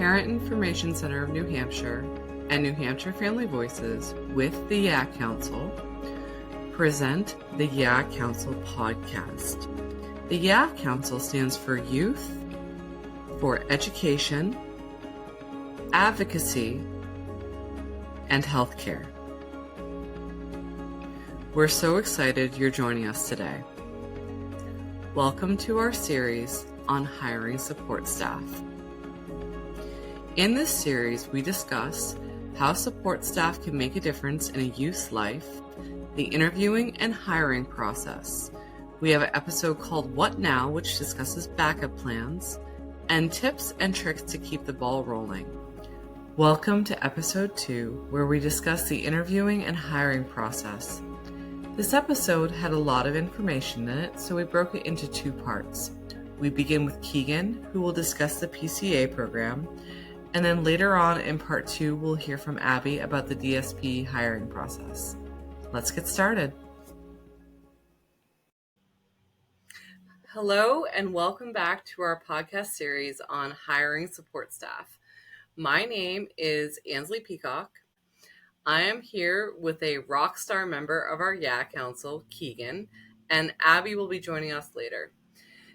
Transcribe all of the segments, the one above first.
Parent Information Center of New Hampshire and New Hampshire Family Voices with the YAC Council present the YAC Council podcast. The YAC Council stands for Youth, for Education, Advocacy, and Healthcare. We're so excited you're joining us today. Welcome to our series on hiring support staff. In this series, we discuss how support staff can make a difference in a youth's life, the interviewing and hiring process. We have an episode called What Now, which discusses backup plans, and tips and tricks to keep the ball rolling. Welcome to episode 2, where we discuss the interviewing and hiring process. This episode had a lot of information in it, so we broke it into 2 parts. We begin with Keegan, who will discuss the PCA program, and then later on in part 2, we'll hear from Abby about the DSP hiring process. Let's get started. Hello, and welcome back to our podcast series on hiring support staff. My name is Ansley Peacock. I am here with a rock star member of our YAC Council, Keegan, and Abby will be joining us later.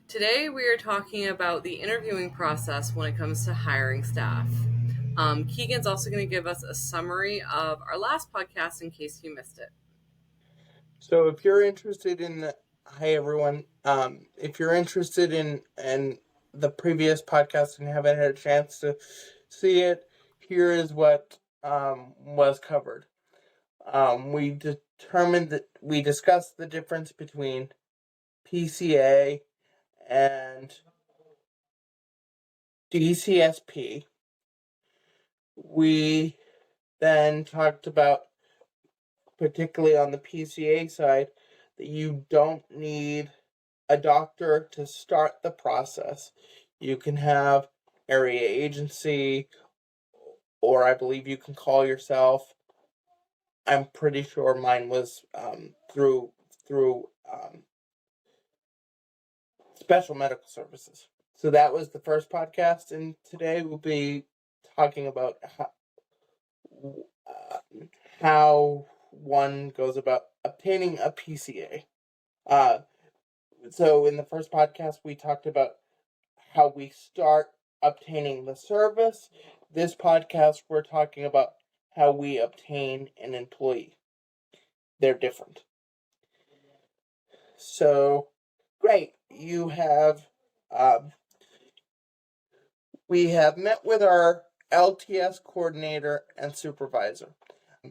Today, we are talking about the interviewing process when it comes to hiring staff. Keegan's also going to give us a summary of our last podcast in case you missed it. So if you're interested in hi everyone, if you're interested in the previous podcast and haven't had a chance to see it, here is what was covered. We discussed the difference between PCA and DCSP. We then talked about, particularly on the PCA side, that you don't need a doctor to start the process. You can have area agency, or I believe you can call yourself. I'm pretty sure mine was through special medical services. So that was the first podcast, and today we'll be talking about how one goes about obtaining a PCA. So in the first podcast, we talked about how we start obtaining the service. This podcast, we're talking about how we obtain an employee. They're different. So, great. We have met with our LTS coordinator and supervisor.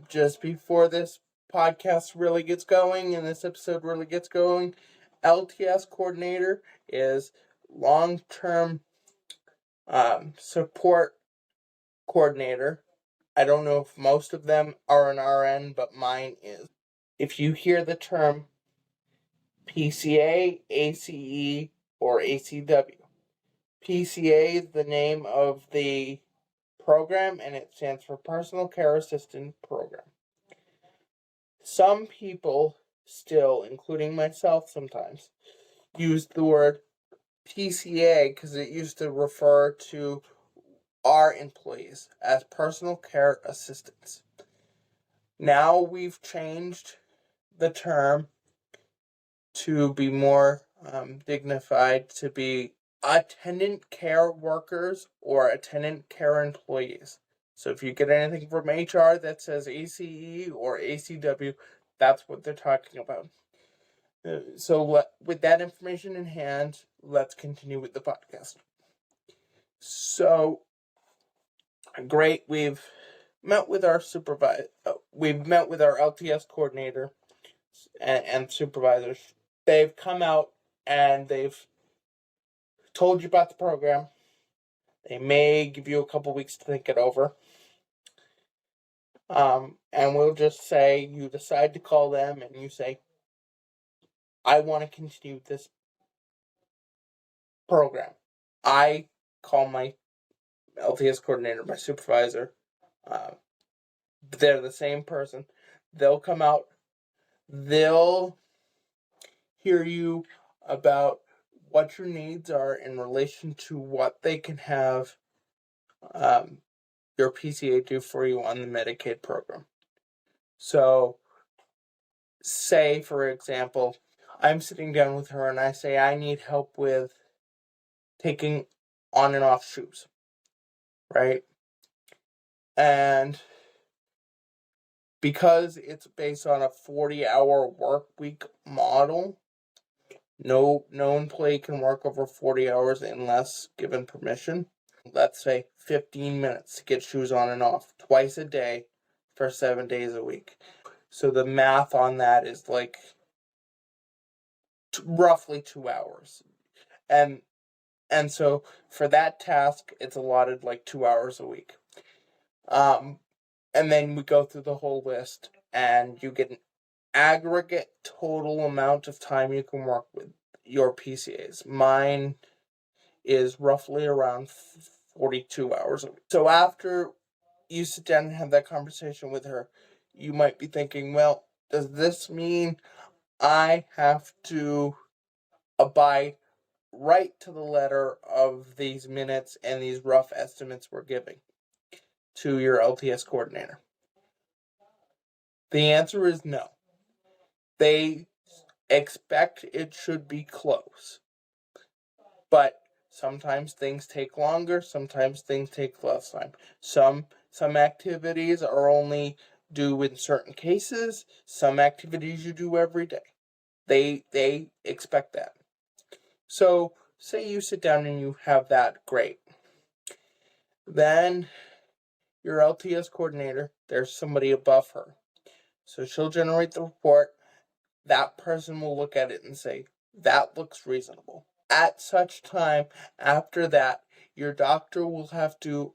Just before this podcast really gets going and this episode really gets going, LTS coordinator is long-term support coordinator. I don't know if most of them are an RN, but mine is. If you hear the term PCA, ACE, or ACW, PCA is the name of the program, and it stands for Personal Care Assistant Program. Some people still, including myself sometimes, use the word PCA because it used to refer to our employees as personal care assistants. Now we've changed the term to be more dignified, to be attendant care workers or attendant care employees. So if you get anything from HR that says ACE or ACW, that's what they're talking about. So with that information in hand, let's continue with the podcast. So, great, we've met with our we've met with our LTS coordinator and supervisors. They've come out and they've told you about the program. They may give you a couple weeks to think it over. And we'll just say you decide to call them and you say, I want to continue this program. I call my LTS coordinator, my supervisor. They're the same person. They'll come out. They'll hear you about what your needs are in relation to what they can have your PCA do for you on the Medicaid program. So, say, for example, I'm sitting down with her and I say, I need help with taking on and off shoes, right? And because it's based on a 40-hour work week model, no employee can work over 40 hours unless given permission. Let's say 15 minutes to get shoes on and off twice a day for 7 days a week. So the math on that is like roughly 2 hours. And so for that task, it's allotted like 2 hours a week. And then we go through the whole list and you get an aggregate total amount of time you can work with your PCAs. Mine is roughly around 42 hours a week. So after you sit down and have that conversation with her, you might be thinking, well, does this mean I have to abide right to the letter of these minutes and these rough estimates we're giving to your LTS coordinator? The answer is no. They expect it should be close. But sometimes things take longer, sometimes things take less time. Some activities are only due in certain cases, some activities you do every day. They expect that. So, say you sit down and you have that, great. Then your LTS coordinator, there's somebody above her. So she'll generate the report. That person will look at it and say, that looks reasonable. At such time, after that, your doctor will have to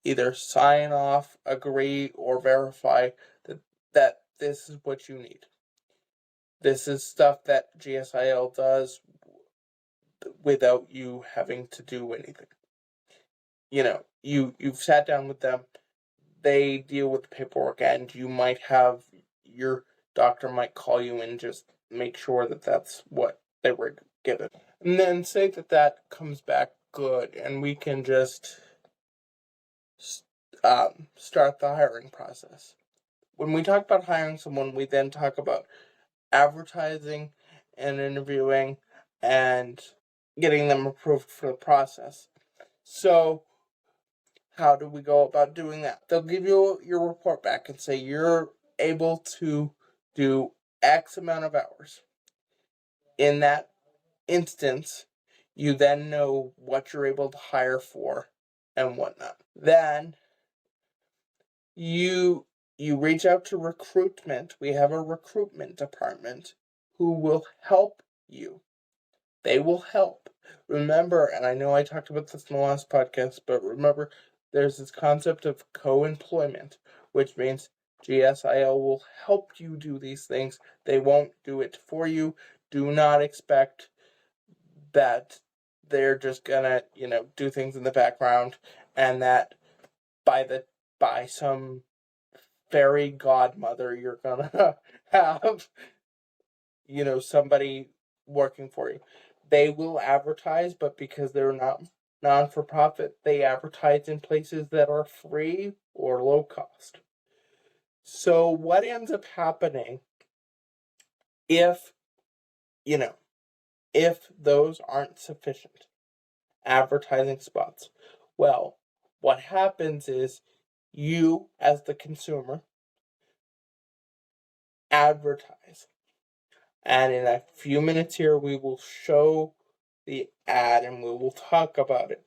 either sign off, agree, or verify that this is what you need. This is stuff that GSIL does without you having to do anything. You've sat down with them, they deal with the paperwork, and you might have your doctor might call you and just make sure that that's what they were given. And then say that comes back good, and we can just start the hiring process. When we talk about hiring someone, we then talk about advertising and interviewing and getting them approved for the process. So, how do we go about doing that? They'll give you your report back and say you're able to do X amount of hours. In that instance, you then know what you're able to hire for and whatnot. Then you reach out to recruitment. We have a recruitment department who will help you. They will help. Remember, and I know I talked about this in the last podcast, but remember, there's this concept of co-employment, which means GSIL will help you do these things. They won't do it for you. Do not expect that they're just gonna, do things in the background, and that by some fairy godmother you're gonna have, somebody working for you. They will advertise, but because they're not non-for-profit, they advertise in places that are free or low cost. So what ends up happening if those aren't sufficient advertising spots? Well, what happens is you, as the consumer, advertise. And in a few minutes here, we will show the ad and we will talk about it.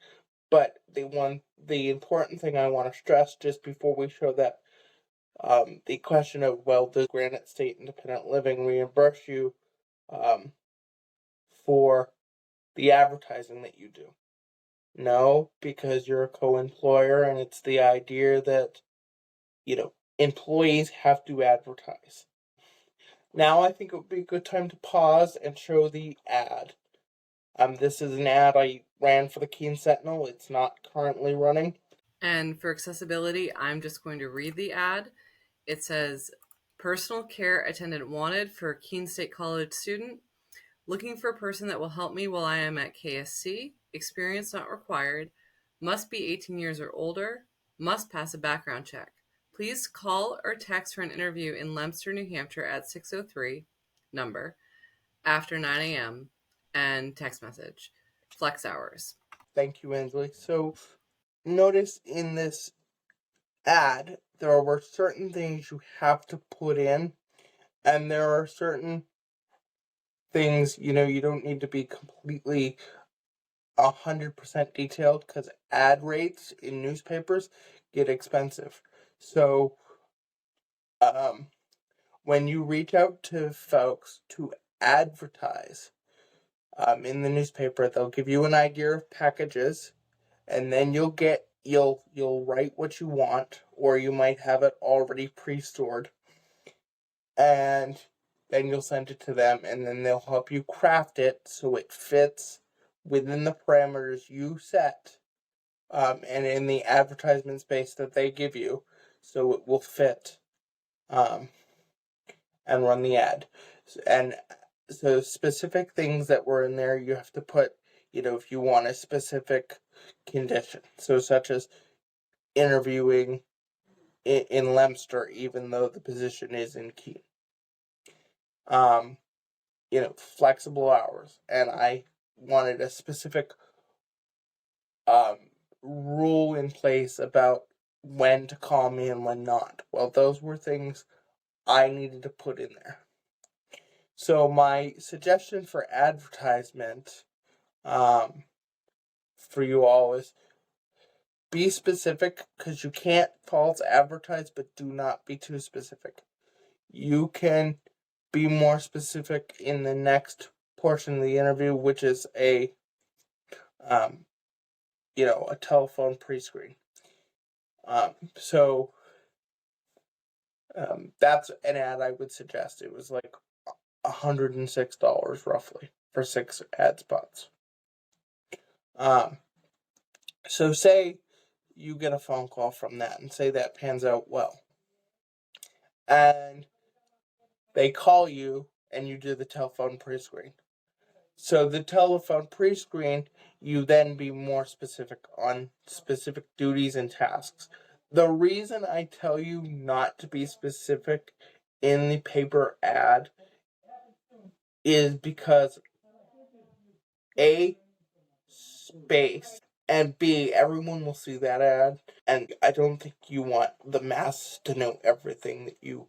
But the important thing I want to stress just before we show that, the question of, well, does Granite State Independent Living reimburse you for the advertising that you do? No, because you're a co-employer, and it's the idea that, employees have to advertise. Now I think it would be a good time to pause and show the ad. This is an ad I ran for the Keene Sentinel. It's not currently running. And for accessibility, I'm just going to read the ad. It says, personal care attendant wanted for Keene State College student. Looking for a person that will help me while I am at KSC. Experience not required. must be 18 years or older, must pass a background check. Please call or text for an interview in Leominster, New Hampshire at 603 number after 9 a.m. and text message. Flex hours. Thank you, Ansley. So notice in this ad, there were certain things you have to put in, and there are certain things, you don't need to be completely 100% detailed because ad rates in newspapers get expensive. So, when you reach out to folks to advertise in the newspaper, they'll give you an idea of packages, and then you'll write what you want, or you might have it already pre-stored, and then you'll send it to them, and then they'll help you craft it so it fits within the parameters you set, and in the advertisement space that they give you, so it will fit, and run the ad. And so specific things that were in there, you have to put, if you want a specific condition. So such as interviewing in Leominster, even though the position is in Keene. Flexible hours. And I wanted a specific rule in place about when to call me and when not. Well, those were things I needed to put in there. So my suggestion for advertisement for you all is be specific, because you can't false advertise, but do not be too specific. You can be more specific in the next portion of the interview, which is a telephone pre-screen. So that's an ad I would suggest. It was like $106 roughly for 6 ad spots. So say you get a phone call from that, and say that pans out well, and they call you and you do the telephone pre-screen. So the telephone pre-screen, you then be more specific on specific duties and tasks. The reason I tell you not to be specific in the paper ad is because A, space, and B, everyone will see that ad, and I don't think you want the masses to know everything that you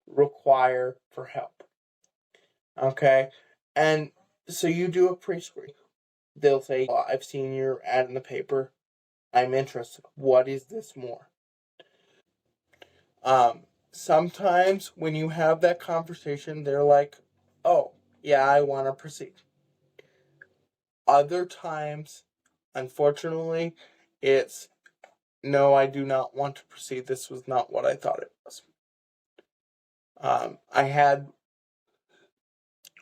require for help. Okay? And so you do a pre-screen. They'll say, I've seen your ad in the paper. I'm interested. What is this more? Sometimes when you have that conversation, they're like, oh, yeah, I want to proceed. Other times, unfortunately, it's, no, I do not want to proceed. This was not what I thought it was. I had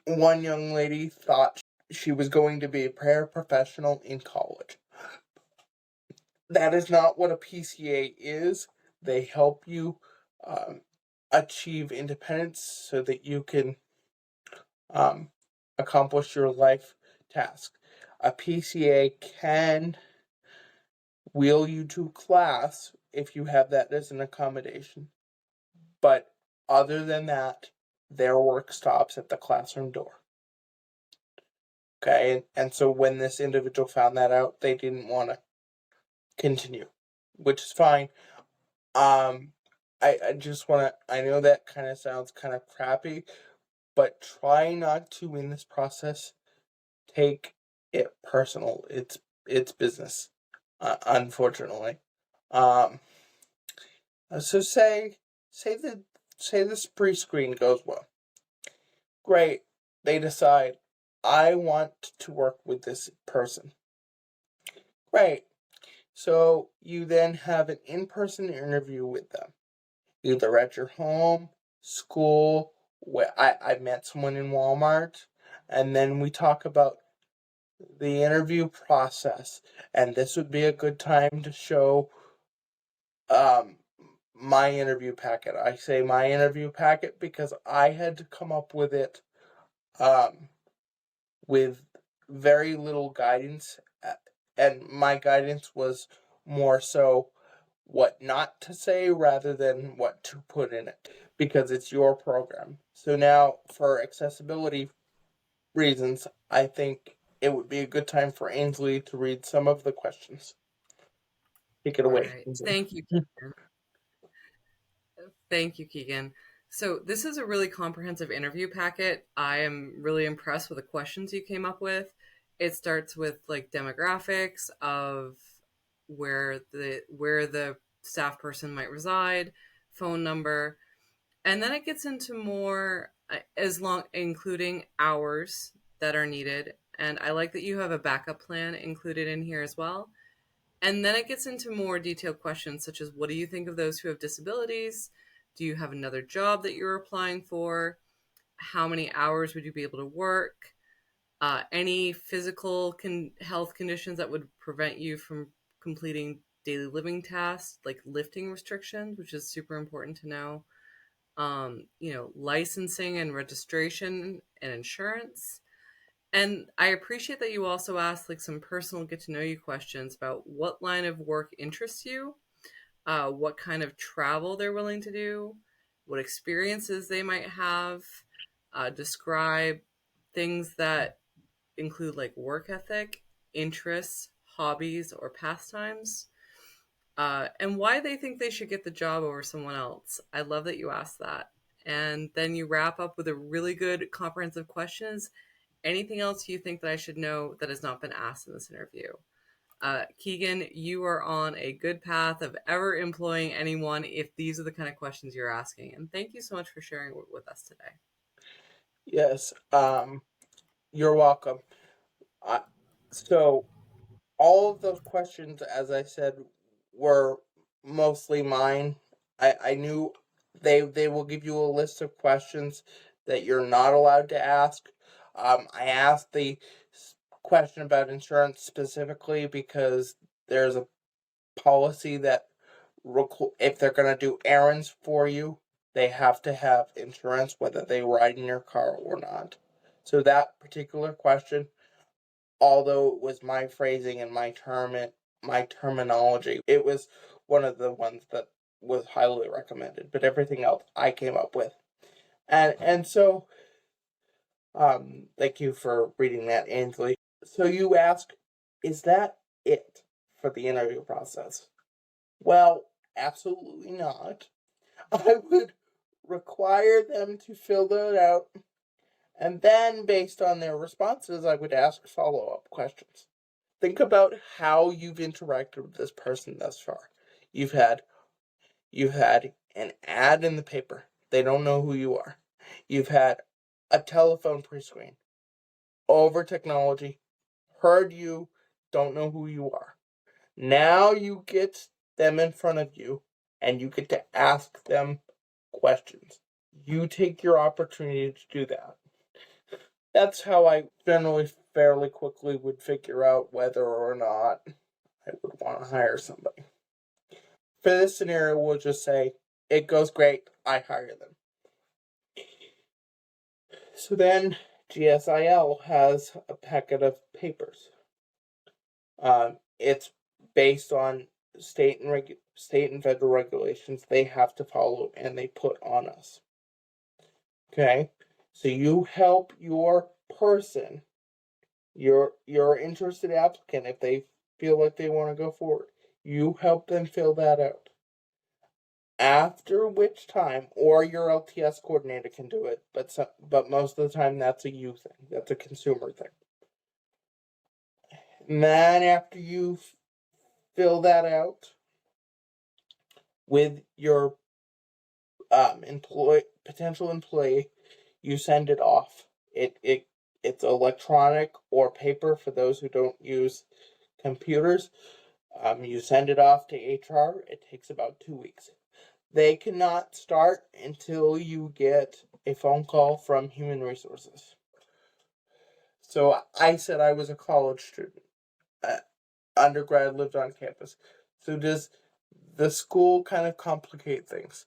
one young lady thought she was going to be a paraprofessional in college. That is not what a PCA is. They help you achieve independence so that you can accomplish your life task. A PCA can wheel you to class if you have that as an accommodation. But other than that, their work stops at the classroom door. Okay, and so when this individual found that out, they didn't want to continue, which is fine. I just want to, I know that kind of sounds kind of crappy, but try not to, in this process, take it personal. It's business, unfortunately. So say this pre-screen goes well. Great. They decide, I want to work with this person. Great. So you then have an in-person interview with them, either at your home, school. Where I met someone in Walmart, and then we talk about the interview process. And this would be a good time to show my interview packet. I say my interview packet because I had to come up with it with very little guidance and my guidance was more so what not to say rather than what to put in it, because it's your program. So now, for accessibility reasons, I think it would be a good time for Ainsley to read some of the questions. Take it All away, right. Ainsley. Thank you, Keegan. Thank you, Keegan. So, this is a really comprehensive interview packet. I am really impressed with the questions you came up with. It starts with like demographics of where the staff person might reside, phone number, and then it gets into more as long including hours that are needed. And I like that you have a backup plan included in here as well. And then it gets into more detailed questions such as what do you think of those who have disabilities? Do you have another job that you're applying for? How many hours would you be able to work? Any physical health conditions that would prevent you from completing daily living tasks, like lifting restrictions, which is super important to know. Licensing and registration and insurance. And I appreciate that you also asked like some personal get to know you questions about what line of work interests you, what kind of travel they're willing to do, what experiences they might have, describe things that include like work ethic, interests, hobbies, or pastimes, and why they think they should get the job over someone else. I love that you asked that. And then you wrap up with a really good comprehensive questions. Anything else you think that I should know that has not been asked in this interview? Keegan, you are on a good path of ever employing anyone if these are the kind of questions you're asking. And thank you so much for sharing with us today. Yes, you're welcome. So all of those questions, as I said, were mostly mine. I knew they will give you a list of questions that you're not allowed to ask. I asked the question about insurance specifically because there's a policy that if they're going to do errands for you, they have to have insurance whether they ride in your car or not. So that particular question, although it was my phrasing and my terminology, it was one of the ones that was highly recommended. But everything else I came up with, and so thank you for reading that, Ainsley. So you ask, is that it for the interview process? Well, absolutely not. I would require them to fill that out, and then based on their responses, I would ask follow-up questions. Think about how you've interacted with this person thus far. You've had an ad in the paper. They don't know who you are. You've had a telephone pre-screen over technology, heard you, don't know who you are. Now you get them in front of you and you get to ask them questions. You take your opportunity to do that. That's how I generally fairly quickly would figure out whether or not I would want to hire somebody. For this scenario, we'll just say, it goes great, I hire them. So then GSIL has a packet of papers. It's based on state and federal regulations they have to follow and they put on us. Okay, so you help your person, your interested applicant, if they feel like they want to go forward, you help them fill that out. After which time, or your LTS coordinator can do it, but most of the time that's a you thing. That's a consumer thing. And then after you fill that out with your potential employee, you send it off. It's electronic or paper for those who don't use computers. You send it off to HR. It takes about 2 weeks. They cannot start until you get a phone call from Human Resources. So I said I was a college student. Undergrad, lived on campus. So does the school kind of complicate things?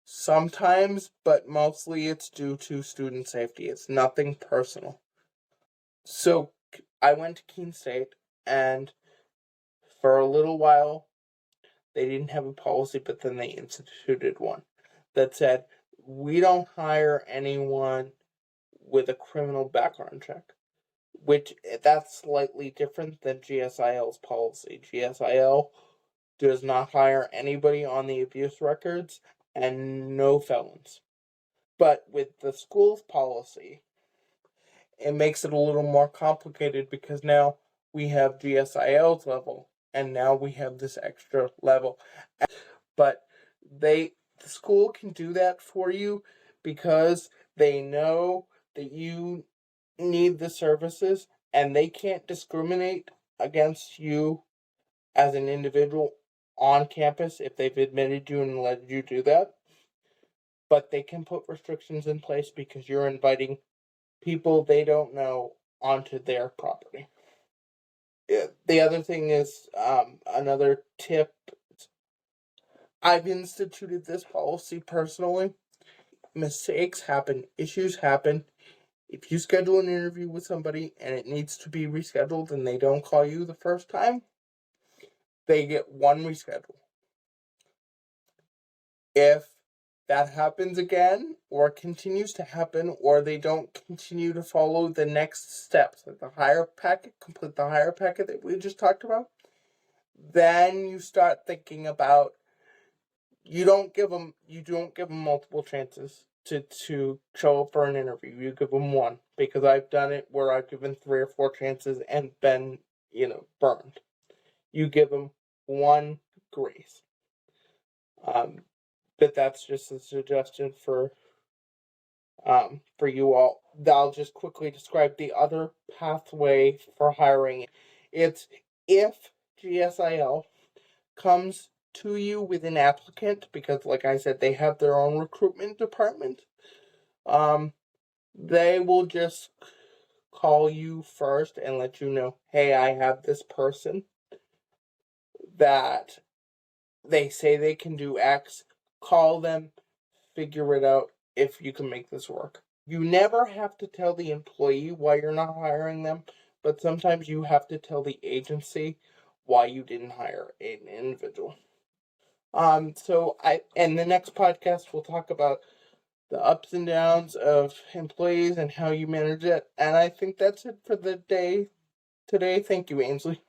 Sometimes, but mostly it's due to student safety. It's nothing personal. So I went to Keene State, and For a little while, they didn't have a policy, but then they instituted one that said, we don't hire anyone with a criminal background check, which that's slightly different than GSIL's policy. GSIL does not hire anybody on the abuse records and no felons. But with the school's policy, it makes it a little more complicated because now we have GSIL's level and now we have this extra level. But the school can do that for you because they know that you need the services and they can't discriminate against you as an individual on campus if they've admitted you and let you do that. But they can put restrictions in place because you're inviting people they don't know onto their property. The other thing is, another tip, I've instituted this policy personally. Mistakes happen, issues happen. If you schedule an interview with somebody and it needs to be rescheduled and they don't call you the first time, they get one reschedule. If that happens again, or continues to happen, or they don't continue to follow the next steps, like complete the higher packet that we just talked about, then you start thinking about, you don't give them multiple chances to show up for an interview. You give them one, because I've done it where I've given 3 or 4 chances and been, burned. You give them one grace. But that's just a suggestion for you all. I'll just quickly describe the other pathway for hiring. It's if GSIL comes to you with an applicant, because like I said, they have their own recruitment department. They will just call you first and let you know, hey, I have this person that they say they can do X. Call them, figure it out if you can make this work. You never have to tell the employee why you're not hiring them, but sometimes you have to tell the agency why you didn't hire an individual. So in the next podcast, we'll talk about the ups and downs of employees and how you manage it. And I think that's it for the day today. Thank you, Ainsley.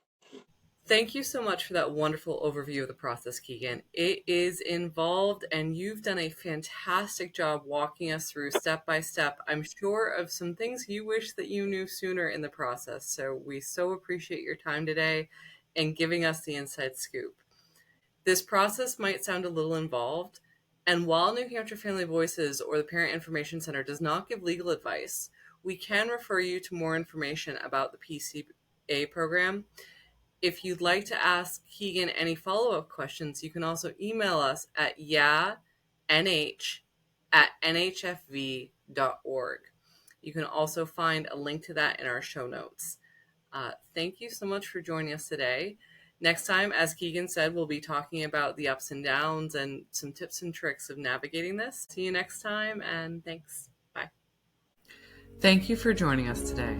Thank you so much for that wonderful overview of the process, Keegan. It is involved, and you've done a fantastic job walking us through step by step. I'm sure of some things you wish that you knew sooner in the process. So we so appreciate your time today and giving us the inside scoop. This process might sound a little involved, and while New Hampshire Family Voices or the Parent Information Center does not give legal advice, we can refer you to more information about the PCA program. If you'd like to ask Keegan any follow-up questions, you can also email us at nh@nhfv.org. You can also find a link to that in our show notes. Thank you so much for joining us today. Next time, as Keegan said, we'll be talking about the ups and downs and some tips and tricks of navigating this. See you next time, and thanks. Bye. Thank you for joining us today.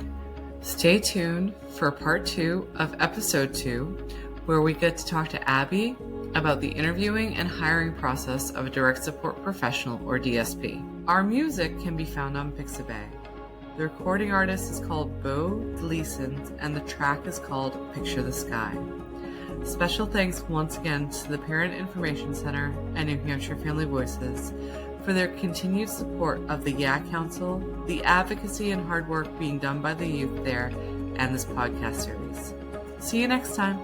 Stay tuned for part 2 of episode 2, where we get to talk to Abby about the interviewing and hiring process of a direct support professional, or DSP. Our music can be found on Pixabay. The recording artist is called Bo Gleason, and the track is called Picture the Sky. Special thanks once again to the Parent Information Center and New Hampshire Family Voices for their continued support of the YA Council, the advocacy and hard work being done by the youth there, and this podcast series. See you next time.